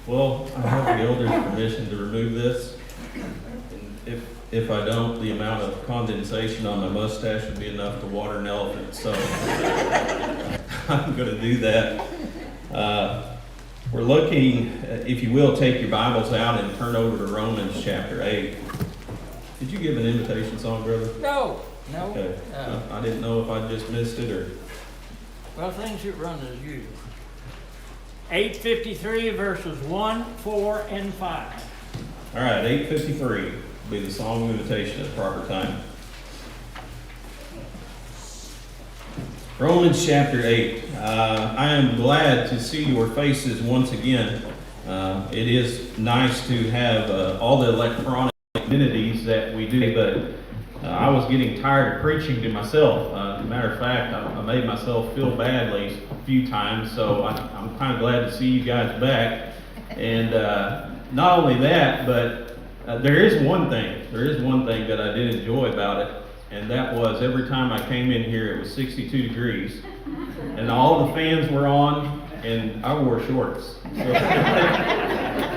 Well, I have the elders' permission to remove this. And if I don't, the amount of condensation on my mustache would be enough to water an elephant. So I'm going to do that. We're looking, if you will, take your Bibles out and turn over to Romans chapter 8. Did you give an invitation song, brother? No. Okay. I didn't know if I just missed it or... Well, things should run as usual. 853 verses 1, 4, and 5. All right, 853 will be the song invitation at the proper time. Romans chapter 8. I am glad to see your faces once again. It is nice to have all the electronic amenities that we do, but I was getting tired of preaching to myself. Matter of fact, I made myself feel badly a few times, so I'm kind of glad to see you guys back. And not only that, but there is one thing that I did enjoy about it, and that was every time I came in here, it was 62 degrees, and all the fans were on, and I wore shorts. So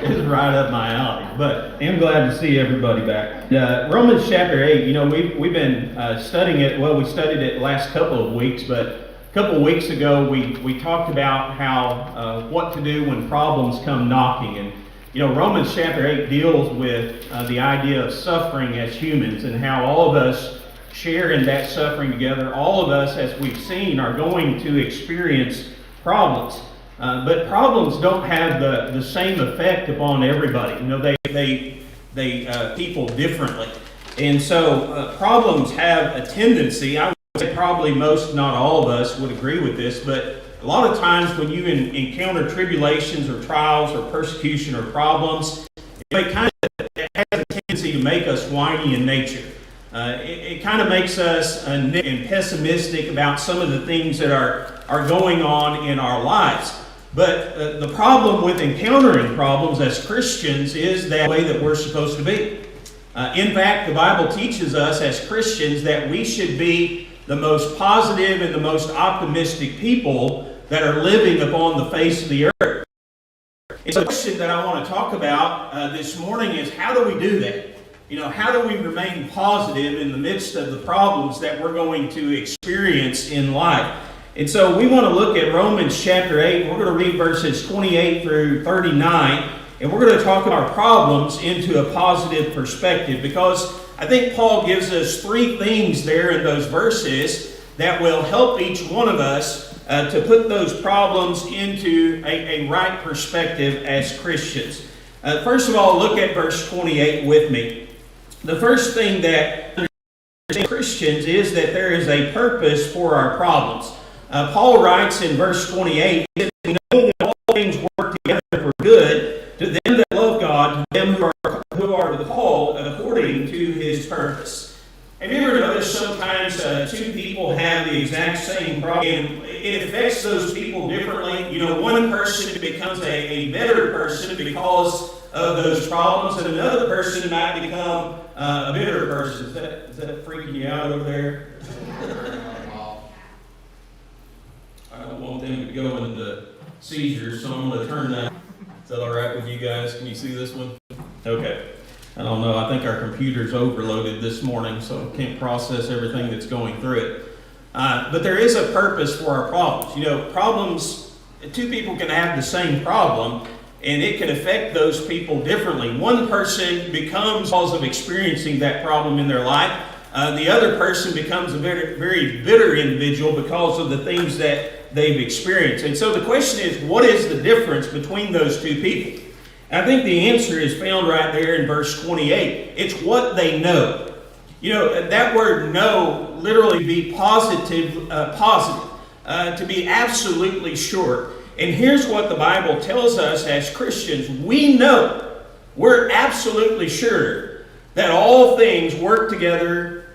it was right up my alley. But I'm glad to see everybody back. Romans chapter 8, you know, we've been studying it. Well, we studied it the last couple of weeks, but a couple of weeks ago we talked about how what to do when problems come knocking. And you know, Romans chapter 8 deals with the idea of suffering as humans and how all of us share in that suffering together. All of us, as we've seen, are going to experience problems. But problems don't have the same effect upon everybody. You know, they people differently. And so problems have a tendency, I would say probably most, not all of us would agree with this, but a lot of times when you encounter tribulations or trials or persecution or problems, it has a tendency to make us whiny in nature. It kind of makes us and pessimistic about some of the things that are going on in our lives. But the problem with encountering problems as Christians is that way that we're supposed to be. In fact, the Bible teaches us as Christians that we should be the most positive and the most optimistic people that are living upon the face of the earth. And so the question that I want to talk about this morning is, how do we do that? You know, how do we remain positive in the midst of the problems that we're going to experience in life? And so we want to look at Romans chapter 8. We're going to read verses 28 through 39. And we're going to talk about our problems into a positive perspective, because I think Paul gives us three things there in those verses that will help each one of us to put those problems into a right perspective as Christians. First of all, look at verse 28 with me. The first thing that Christians is that there is a purpose for our problems. Paul writes in verse 28, "We know that all things work together for good to them that love God, to them who are called according to His purpose." Have you ever noticed sometimes two people have the exact same problem, and it affects those people differently? You know, one person becomes a better person because of those problems, and another person might become a bitter person. Is that freaking you out over there? I don't want them to go into seizures, so I'm going to turn that. Is that all right with you guys? Can you see this one? Okay. I don't know. I think our computer's overloaded this morning, so I can't process everything that's going through it. But there is a purpose for our problems. You know, problems, two people can have the same problem, and it can affect those people differently. One person becomes, because of experiencing that problem in their life, the other person becomes a very, very bitter individual because of the things that they've experienced. And so the question is, what is the difference between those two people? And I think the answer is found right there in verse 28. It's what they know. You know, that word know literally be positive, to be absolutely sure. And here's what the Bible tells us as Christians. We know, we're absolutely sure that all things work together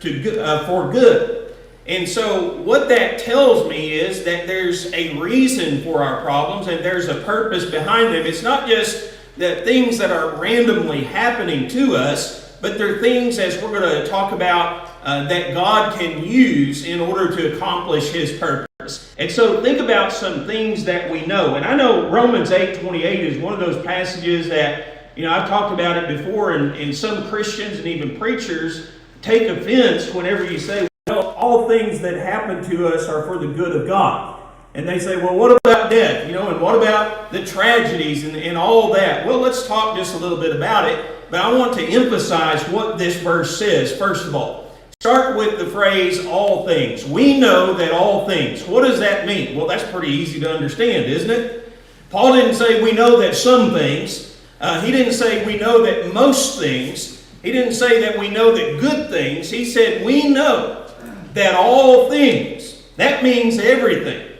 for good. And so what that tells me is that there's a reason for our problems and there's a purpose behind them. It's not just the things that are randomly happening to us, but they're things, as we're going to talk about, that God can use in order to accomplish His purpose. And so think about some things that we know. And I know Romans 8:28 is one of those passages that, I've talked about it before, and some Christians and even preachers take offense whenever you say, well, all things that happen to us are for the good of God. And they say, well, what about death? And what about the tragedies and all that? Well, let's talk just a little bit about it. But I want to emphasize what this verse says, first of all. Start with the phrase, all things. We know that all things. What does that mean? Well, that's pretty easy to understand, isn't it? Paul didn't say we know that some things. He didn't say we know that most things. He didn't say that we know that good things. He said we know that all things. That means everything.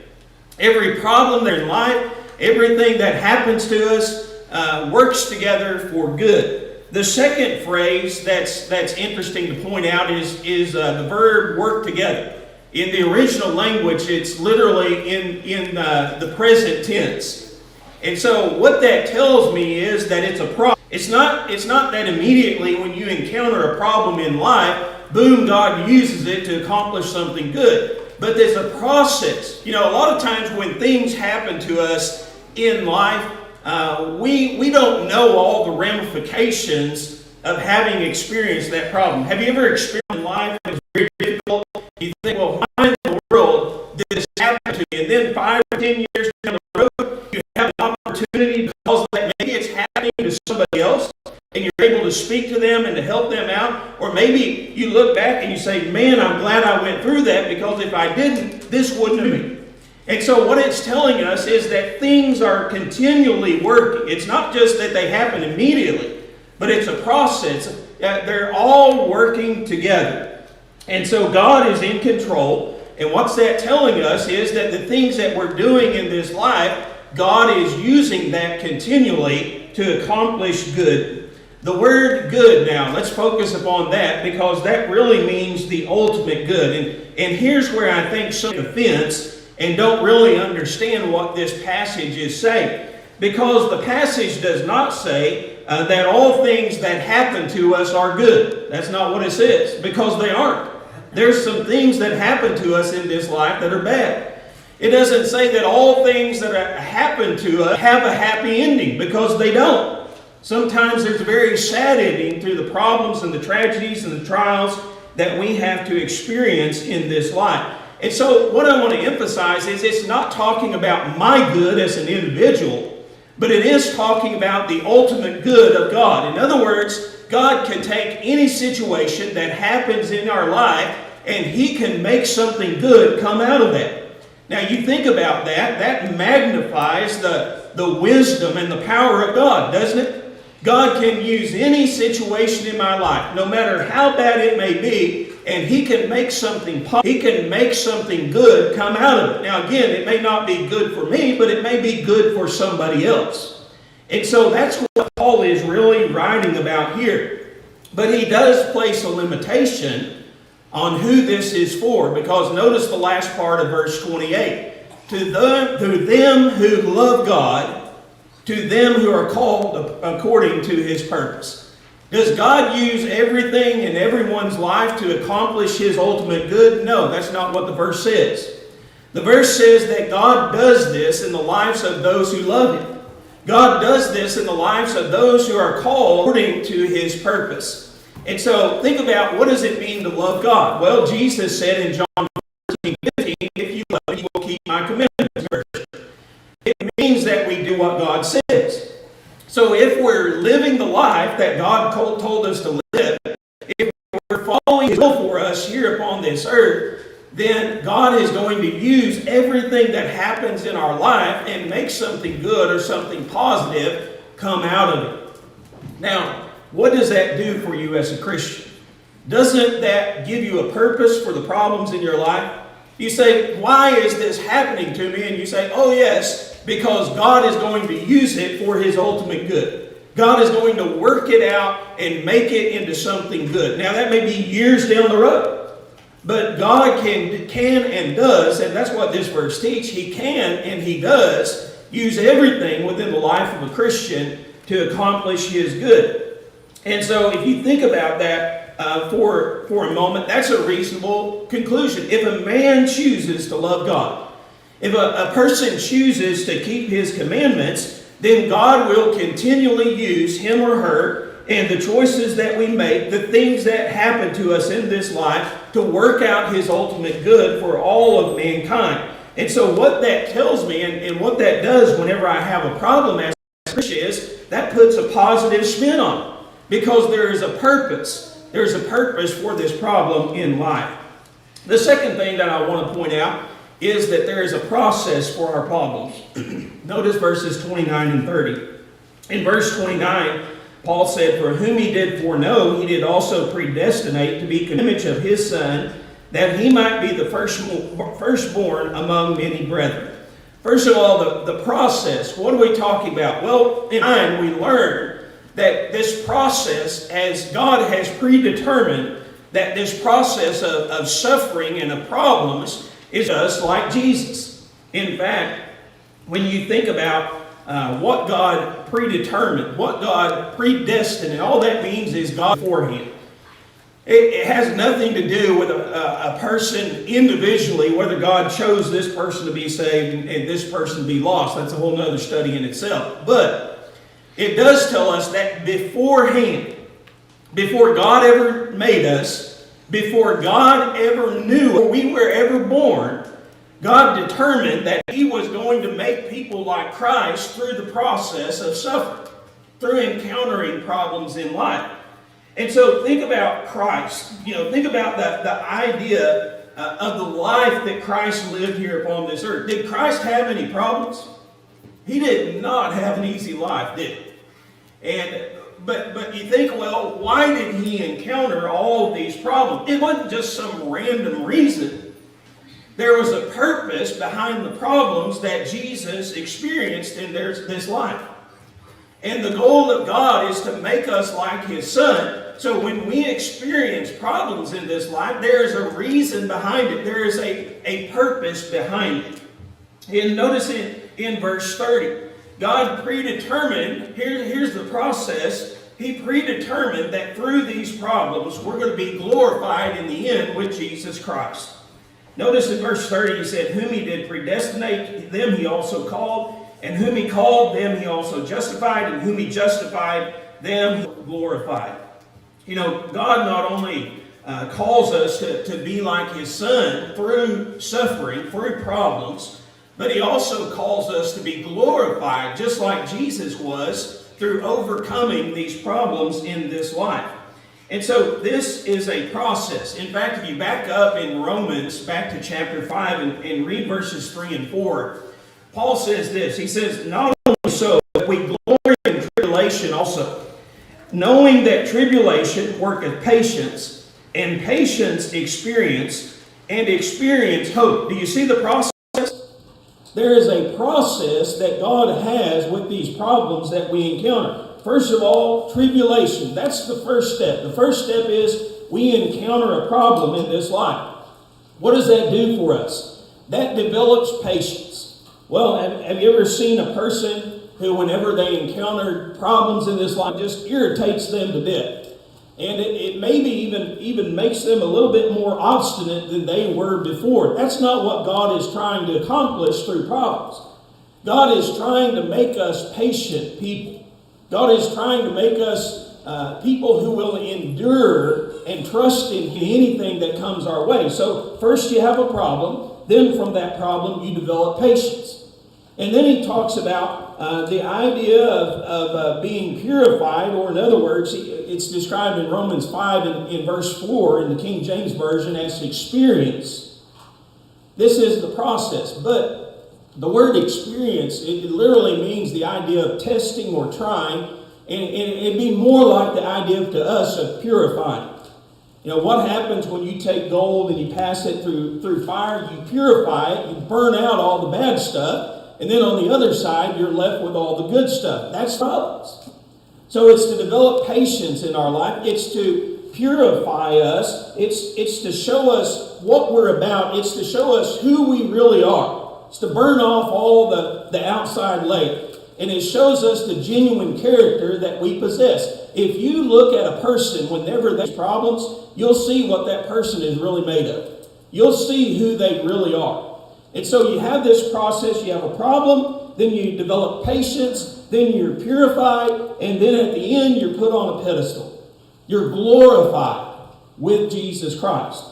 Every problem there in life, everything that happens to us works together for good. The second phrase that's interesting to point out is the verb work together. In the original language, it's literally in the present tense. And so what that tells me is that it's a problem. It's not that immediately when you encounter a problem in life, boom, God uses it to accomplish something good. But there's a process. A lot of times when things happen to us in life, we don't know all the ramifications of having experienced that problem. Have you ever experienced in life that was very difficult? You think, well, why in the world did this happen to me? And then 5 or 10 years down the road, you have an opportunity because of that. Maybe it's happening to somebody else, and you're able to speak to them and to help them out. Or maybe you look back and you say, man, I'm glad I went through that, because if I didn't, this wouldn't have been. And so what it's telling us is that things are continually working. It's not just that they happen immediately, but it's a process. They're all working together. And so God is in control. And what's that telling us is that the things that we're doing in this life, God is using that continually to accomplish good. The word good now, let's focus upon that, because that really means the ultimate good. And here's where I think some offense and don't really understand what this passage is saying. Because the passage does not say that all things that happen to us are good. That's not what it says, because they aren't. There's some things that happen to us in this life that are bad. It doesn't say that all things that happen to us have a happy ending, because they don't. Sometimes there's a very sad ending through the problems and the tragedies and the trials that we have to experience in this life. And so what I want to emphasize is it's not talking about my good as an individual, but it is talking about the ultimate good of God. In other words, God can take any situation that happens in our life and He can make something good come out of that. Now you think about that, that magnifies the wisdom and the power of God, doesn't it? God can use any situation in my life, no matter how bad it may be, and He can make something good come out of it. Now again, it may not be good for me, but it may be good for somebody else. And so that's what Paul is really writing about here. But he does place a limitation on who this is for, because notice the last part of verse 28. To them who love God, to them who are called according to His purpose. Does God use everything in everyone's life to accomplish His ultimate good? No, that's not what the verse says. The verse says that God does this in the lives of those who love Him. God does this in the lives of those who are called according to His purpose. And so think about, what does it mean to love God? Well, Jesus said in John 14:15, if you love me, you will keep my commandments. It means that we do what God says. So if we're living the life that God told us to live, if we're following His will for us here upon this earth, then God is going to use everything that happens in our life and make something good or something positive come out of it. Now, what does that do for you as a Christian? Doesn't that give you a purpose for the problems in your life? You say, why is this happening to me? And you say, oh yes, because God is going to use it for His ultimate good. God is going to work it out and make it into something good. Now that may be years down the road, but God can and does, and that's what this verse teaches, He can and He does use everything within the life of a Christian to accomplish His good. And so if you think about that for a moment, that's a reasonable conclusion. If a man chooses to love God, If a person chooses to keep His commandments, then God will continually use him or her and the choices that we make, the things that happen to us in this life, to work out His ultimate good for all of mankind. And so what that tells me, and what that does whenever I have a problem as a Christian, is that puts a positive spin on it. Because there is a purpose. There is a purpose for this problem in life. The second thing that I want to point out is that there is a process for our problems. Notice verses 29 and 30. In verse 29, Paul said, "For whom He did foreknow, He did also predestinate to be the image of His Son, that He might be the firstborn among many brethren." First of all, the process. What are we talking about? Well, in mind, we learn that this process, as God has predetermined, that this process of suffering and of problems is just like Jesus. In fact, when you think about what God predetermined, what God predestined, and all that means is God beforehand. It has nothing to do with a person individually, whether God chose this person to be saved and this person to be lost. That's a whole other study in itself. But it does tell us that beforehand, before God ever made us, before God ever knew or we were ever born, God determined that He was going to make people like Christ through the process of suffering, through encountering problems in life. And so think about Christ. Think about the idea of the life that Christ lived here upon this earth. Did Christ have any problems? He did not have an easy life, did he? But you think, well, why did He encounter all of these problems? It wasn't just some random reason. There was a purpose behind the problems that Jesus experienced in this life. And the goal of God is to make us like His Son. So when we experience problems in this life, there is a reason behind it. There is a purpose behind it. And notice in verse 30. God predetermined, here's the process. He predetermined that through these problems, we're going to be glorified in the end with Jesus Christ. Notice in verse 30, He said, "Whom He did predestinate, them He also called. And whom He called, them He also justified. And whom He justified, them He glorified." God not only calls us to be like His Son through suffering, through problems, but He also calls us to be glorified, just like Jesus was, through overcoming these problems in this life. And so this is a process. In fact, if you back up in Romans, back to chapter 5 and read verses 3 and 4, Paul says this. He says, "Not only so, but we glory in tribulation also, knowing that tribulation worketh patience, and patience experience, and experience hope." Do you see the process? There is a process that God has with these problems that we encounter. First of all, tribulation. That's the first step. The first step is we encounter a problem in this life. What does that do for us? That develops patience. Well, have you ever seen a person who, whenever they encounter problems in this life, just irritates them to death? And it maybe even makes them a little bit more obstinate than they were before. That's not what God is trying to accomplish through problems. God is trying to make us patient people. God is trying to make us people who will endure and trust in anything that comes our way. So first you have a problem. Then from that problem you develop patience. And then he talks about the idea of being purified, or in other words, it's described in Romans 5 in verse 4 in the King James Version as experience. This is the process. But the word experience, it literally means the idea of testing or trying, and it'd be more like the idea to us of purifying. What happens when you take gold and you pass it through fire? You purify it, you burn out all the bad stuff, and then on the other side, you're left with all the good stuff. That's problems. So it's to develop patience in our life. It's to purify us. It's to show us what we're about. It's to show us who we really are. It's to burn off all the outside layer. And it shows us the genuine character that we possess. If you look at a person whenever there's problems, you'll see what that person is really made of. You'll see who they really are. And so you have this process, you have a problem, then you develop patience, then you're purified, and then at the end you're put on a pedestal. You're glorified with Jesus Christ.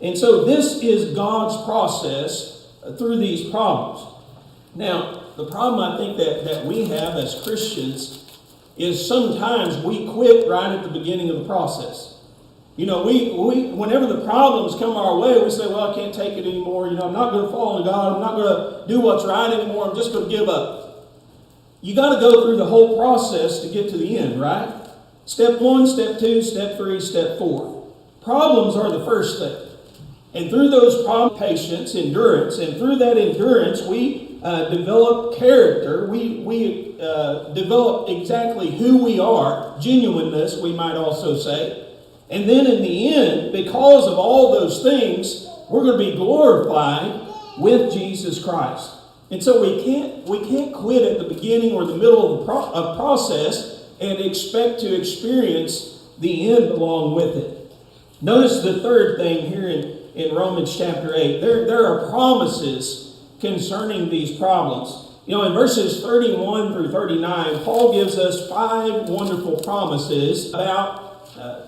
And so this is God's process through these problems. Now, the problem I think that we have as Christians is sometimes we quit right at the beginning of the process. You know, we whenever the problems come our way, we say, well, I can't take it anymore. You know, I'm not going to follow God. I'm not going to do what's right anymore. I'm just going to give up. You got to go through the whole process to get to the end, right? Step 1, step 2, step 3, step 4. Problems are the first thing. And through those problems, patience, endurance, and through that endurance, we develop character. We develop exactly who we are, genuineness, we might also say. And then in the end, because of all those things, we're going to be glorified with Jesus Christ. And so we can't quit at the beginning or the middle of the process and expect to experience the end along with it. Notice the third thing here in Romans chapter 8. There are promises concerning these problems. You know, in verses 31 through 39, Paul gives us 5 wonderful promises about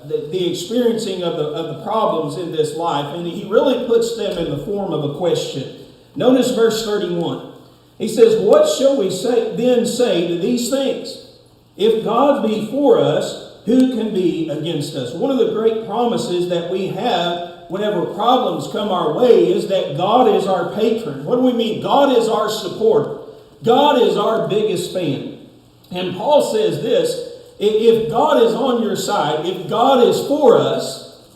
the experiencing of the problems in this life, and he really puts them in the form of a question. Notice verse 31. He says, what shall we then say to these things? If God be for us, who can be against us? One of the great promises that we have whenever problems come our way is that God is our patron. What do we mean? God is our supporter. God is our biggest fan. And Paul says this, if God is on your side, if God is for us,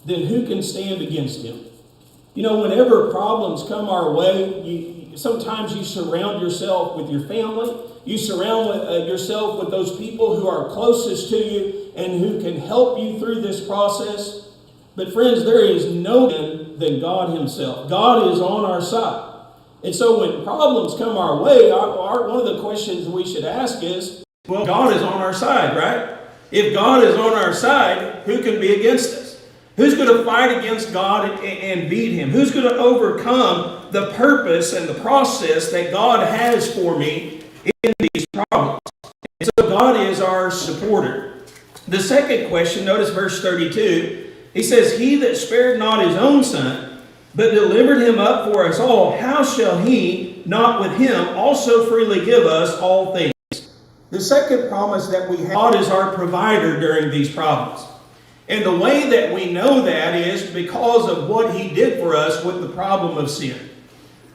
then who can stand against him? You know, whenever problems come our way, sometimes you surround yourself with your family. You surround yourself with those people who are closest to you and who can help you through this process. But friends, there is no one than God himself. God is on our side. And so when problems come our way, one of the questions we should ask is, well, God is on our side, right? If God is on our side, who can be against us? Who's going to fight against God and beat him? Who's going to overcome the purpose and the process that God has for me in these problems? And so God is our supporter. The second question, notice verse 32. He says, he that spared not his own son, but delivered him up for us all, how shall he not with him also freely give us all things? The second promise that we have, God is our provider during these problems. And the way that we know that is because of what he did for us with the problem of sin.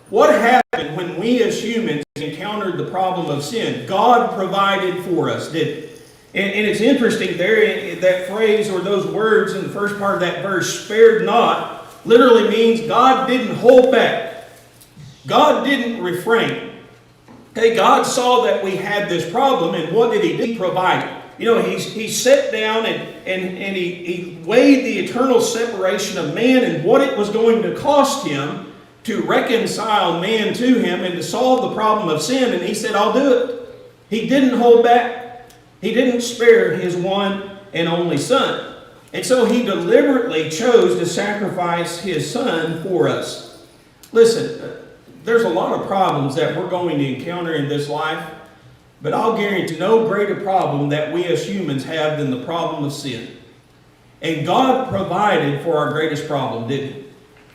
What happened when we as humans encountered the problem of sin? God provided for us, didn't he? And it's interesting there, that phrase or those words in the first part of that verse, spared not, literally means God didn't hold back. God didn't refrain. Okay, God saw that we had this problem, and what did he do? He provided. You know, he sat down and he weighed the eternal separation of man and what it was going to cost him to reconcile man to him and to solve the problem of sin, and he said, I'll do it. He didn't hold back. He didn't spare his one and only son. And so he deliberately chose to sacrifice his son for us. Listen, there's a lot of problems that we're going to encounter in this life, but I'll guarantee no greater problem that we as humans have than the problem of sin. And God provided for our greatest problem, didn't he?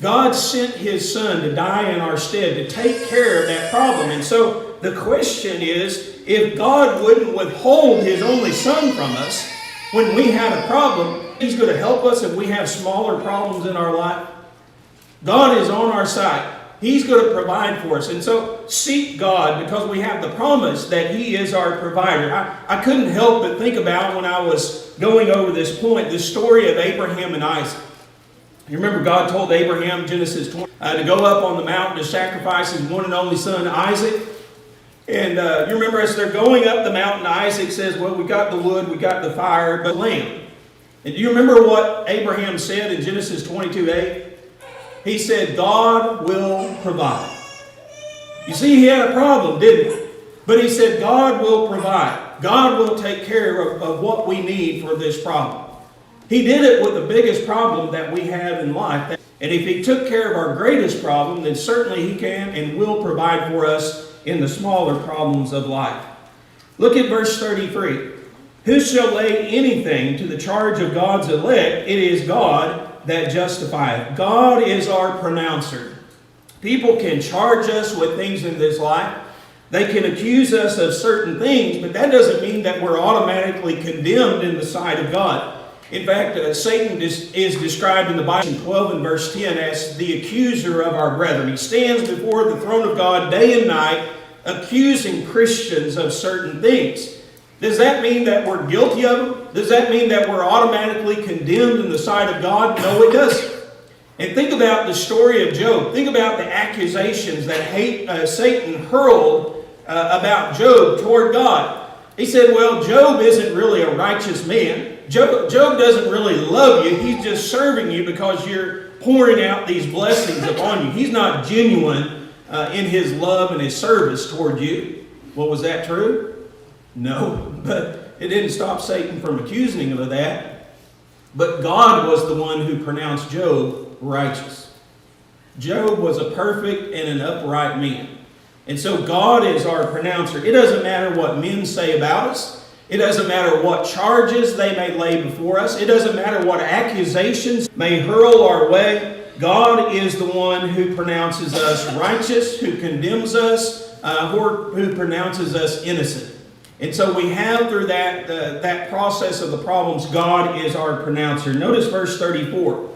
God sent his son to die in our stead to take care of that problem. And so the question is, if God wouldn't withhold his only son from us when we had a problem, he's going to help us if we have smaller problems in our life. God is on our side. He's going to provide for us. And so seek God because we have the promise that he is our provider. I couldn't help but think about when I was going over this point, this story of Abraham and Isaac. You remember God told Abraham, Genesis 20, to go up on the mountain to sacrifice his one and only son, Isaac. And you remember as they're going up the mountain, Isaac says, well, we got the wood, we got the fire, but lamb. And do you remember what Abraham said in Genesis 22:8? He said, God will provide. You see, he had a problem, didn't he? But he said, God will provide. God will take care of what we need for this problem. He did it with the biggest problem that we have in life. And if He took care of our greatest problem, then certainly He can and will provide for us in the smaller problems of life. Look at verse 33. Who shall lay anything to the charge of God's elect? It is God that justifieth. God is our pronouncer. People can charge us with things in this life. They can accuse us of certain things, but that doesn't mean that we're automatically condemned in the sight of God. In fact, Satan is described in the Bible in 12 and verse 10 as the accuser of our brethren. He stands before the throne of God day and night, accusing Christians of certain things. Does that mean that we're guilty of them? Does that mean that we're automatically condemned in the sight of God? No, it doesn't. And think about the story of Job. Think about the accusations that Satan hurled about Job toward God. He said, well, Job isn't really a righteous man. Job doesn't really love you. He's just serving you because you're pouring out these blessings upon you. He's not genuine in his love and his service toward you. Well, was that true? No, but it didn't stop Satan from accusing him of that. But God was the one who pronounced Job righteous. Job was a perfect and an upright man. And so God is our pronouncer. It doesn't matter what men say about us. It doesn't matter what charges they may lay before us. It doesn't matter what accusations may hurl our way. God is the one who pronounces us righteous, who condemns us, or who pronounces us innocent. And so we have through that process of the problems, God is our pronouncer. Notice verse 34.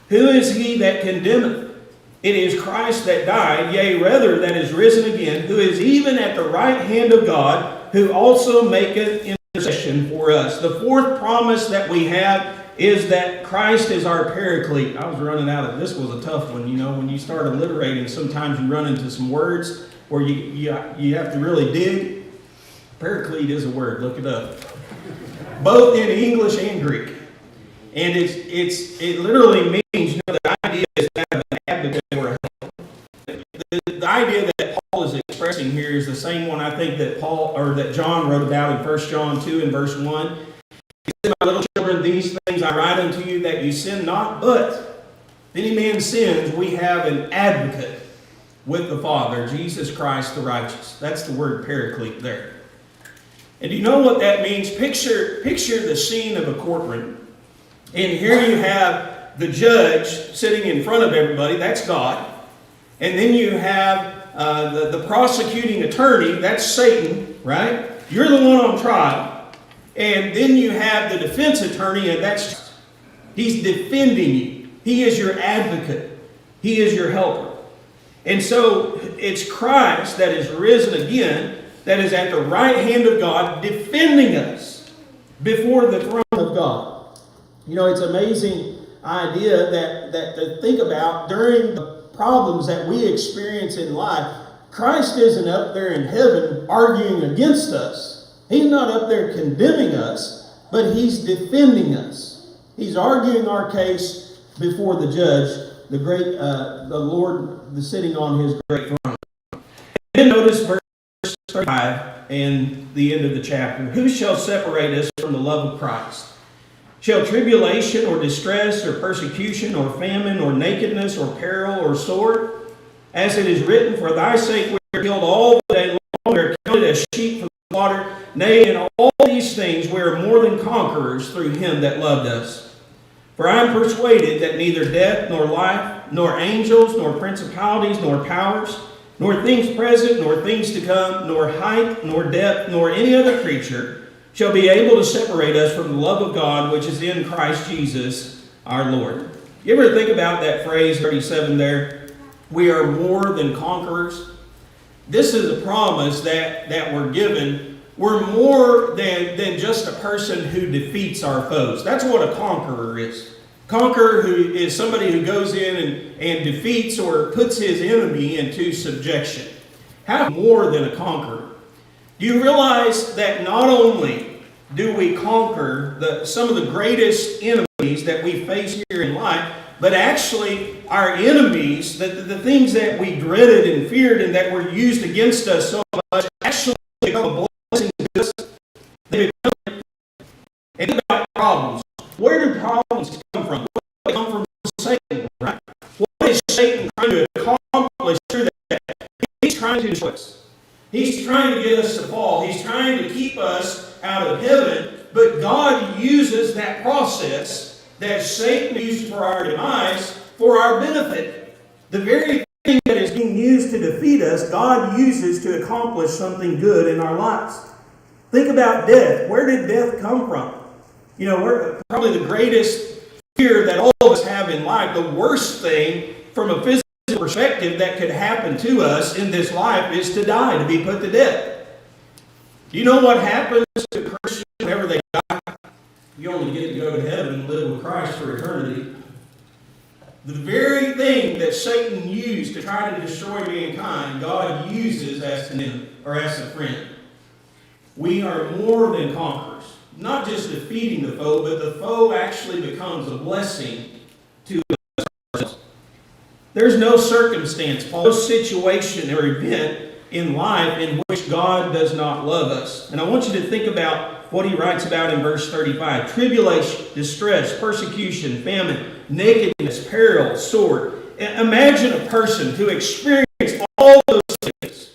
Who is he that condemneth? It is Christ that died, yea, rather that is risen again, who is even at the right hand of God, who also maketh intercession for us. The fourth promise that we have is that Christ is our paraclete. I was running out of, this was a tough one. You know, when you start alliterating, sometimes you run into some words where you have to really dig. Paraclete is a word, look it up. Both in English and Greek. And it literally means, you know, the idea is that of an advocate or a helper. The idea that Paul is expressing here is the same one I think that John wrote about in 1 John 2 and verse 1. He said, my little children, these things I write unto you that you sin not, but if any man sins, we have an advocate with the Father, Jesus Christ the righteous. That's the word paraclete there. And do you know what that means? Picture the scene of a courtroom. And here you have the judge sitting in front of everybody. That's God. And then you have the prosecuting attorney. That's Satan, right? You're the one on trial. And then you have the defense attorney, and he's defending you. He is your advocate. He is your helper. And so it's Christ that is risen again, that is at the right hand of God, defending us before the throne of God. You know, it's an amazing idea that to think about during the problems that we experience in life. Christ isn't up there in heaven arguing against us. He's not up there condemning us, but He's defending us. He's arguing our case before the judge, the Lord, sitting on His great throne. And then notice verse 35 and the end of the chapter. Who shall separate us from the love of Christ? Shall tribulation or distress or persecution or famine or nakedness or peril or sword? As it is written, for thy sake we are killed all the day long, we are counted as sheep for the slaughter. Nay, in all these things we are more than conquerors through Him that loved us. For I am persuaded that neither death nor life, nor angels, nor principalities, nor powers, nor things present, nor things to come, nor height, nor depth, nor any other creature shall be able to separate us from the love of God which is in Christ Jesus our Lord. You ever think about that phrase 37 there? We are more than conquerors. This is a promise that we're given. We're more than just a person who defeats our foes. That's what a conqueror is. Conqueror who is somebody who goes in and defeats or puts his enemy into subjection. How more than a conqueror? Do you realize that not only do we conquer some of the greatest enemies that we face here in life, but actually our enemies, the things that we dreaded and feared and that were used against us so much, actually become a blessing to us. They become, and about problems. Where do problems come from? They come from Satan, right? What is Satan trying to accomplish through that? He's trying to destroy us. He's trying to get us to fall. He's trying to keep us out of heaven. But God uses that process that Satan used for our demise for our benefit. The very thing that is being used to defeat us, God uses to accomplish something good in our lives. Think about death. Where did death come from? You know, we're probably the greatest fear that all of us have in life. The worst thing from a physical perspective that could happen to us in this life is to die, to be put to death. Do you know what happens to Christians whenever they die? You only get to go to heaven and live with Christ for eternity. The very thing that Satan used to try to destroy mankind, God uses as an enemy or as a friend. We are more than conquerors. Not just defeating the foe, but the foe actually becomes a blessing to us. There's no circumstance, no situation or event in life in which God does not love us. And I want you to think about what he writes about in verse 35. Tribulation, distress, persecution, famine, nakedness, peril, sword. Imagine a person who experienced all those things.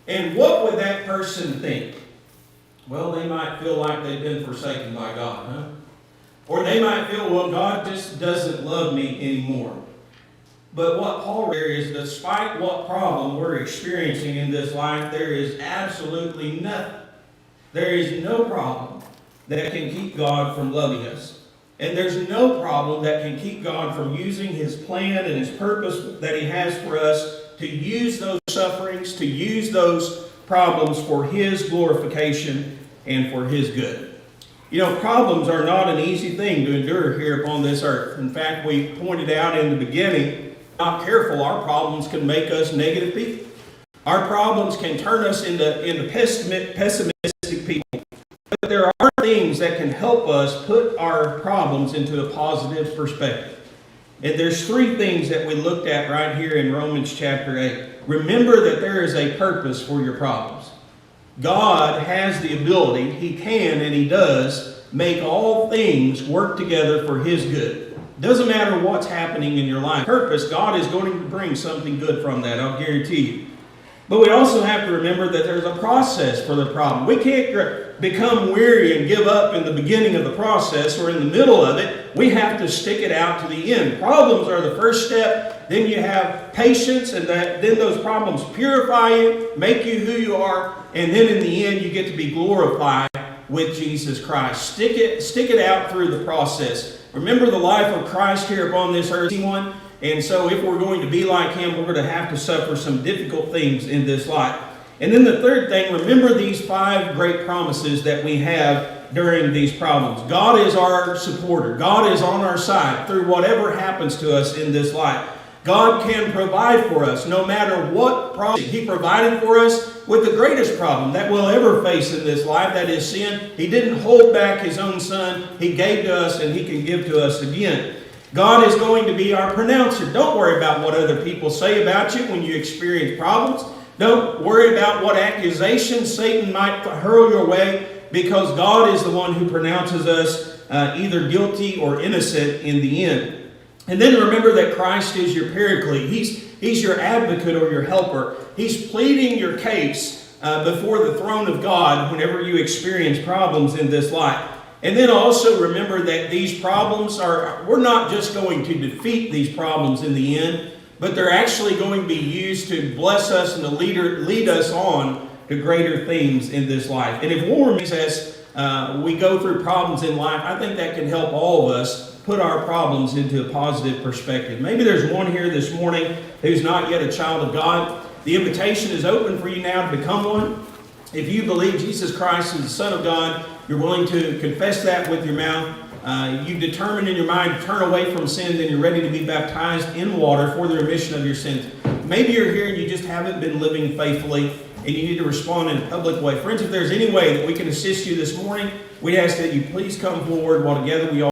And what would that person think? Well, they might feel like they've been forsaken by God, huh? Or they might feel, well, God just doesn't love me anymore. But what Paul wrote is, despite what problem we're experiencing in this life, there is absolutely nothing. There is no problem that can keep God from loving us. And there's no problem that can keep God from using his plan and his purpose that he has for us to use those sufferings, to use those problems for his glorification and for his good. You know, problems are not an easy thing to endure here upon this earth. In fact, we pointed out in the beginning, not careful, our problems can make us negative people. Our problems can turn us into pessimistic people. But there are things that can help us put our problems into a positive perspective. And there's three things that we looked at right here in Romans chapter 8. Remember that there is a purpose for your problems. God has the ability, he can and he does, make all things work together for his good. Doesn't matter what's happening in your life. Purpose, God is going to bring something good from that, I'll guarantee you. But we also have to remember that there's a process for the problem. We can't become weary and give up in the beginning of the process or in the middle of it. We have to stick it out to the end. Problems are the first step. Then you have patience, and then those problems purify you, make you who you are, and then in the end you get to be glorified with Jesus Christ. Stick it out through the process. Remember the life of Christ here upon this earth, one. And so if we're going to be like him, we're going to have to suffer some difficult things in this life. And then the third thing, remember these 5 great promises that we have during these problems. God is our supporter. God is on our side through whatever happens to us in this life. God can provide for us no matter what problem. He provided for us with the greatest problem that we'll ever face in this life, that is sin. He didn't hold back his own son. He gave to us and he can give to us again. God is going to be our pronouncer. Don't worry about what other people say about you when you experience problems. Don't worry about what accusations Satan might hurl your way, because God is the one who pronounces us either guilty or innocent in the end. And then remember that Christ is your paraclete. He's your advocate or your helper. He's pleading your case before the throne of God whenever you experience problems in this life. And then also remember that these problems we're not just going to defeat these problems in the end, but they're actually going to be used to bless us and to lead us on to greater things in this life. And if war means as we go through problems in life, I think that can help all of us put our problems into a positive perspective. Maybe there's one here this morning who's not yet a child of God. The invitation is open for you now to become one. If you believe Jesus Christ is the Son of God, you're willing to confess that with your mouth. You've determined in your mind to turn away from sin, then you're ready to be baptized in water for the remission of your sins. Maybe you're here and you just haven't been living faithfully and you need to respond in a public way. Friends, if there's any way that we can assist you this morning, we ask that you please come forward while together we all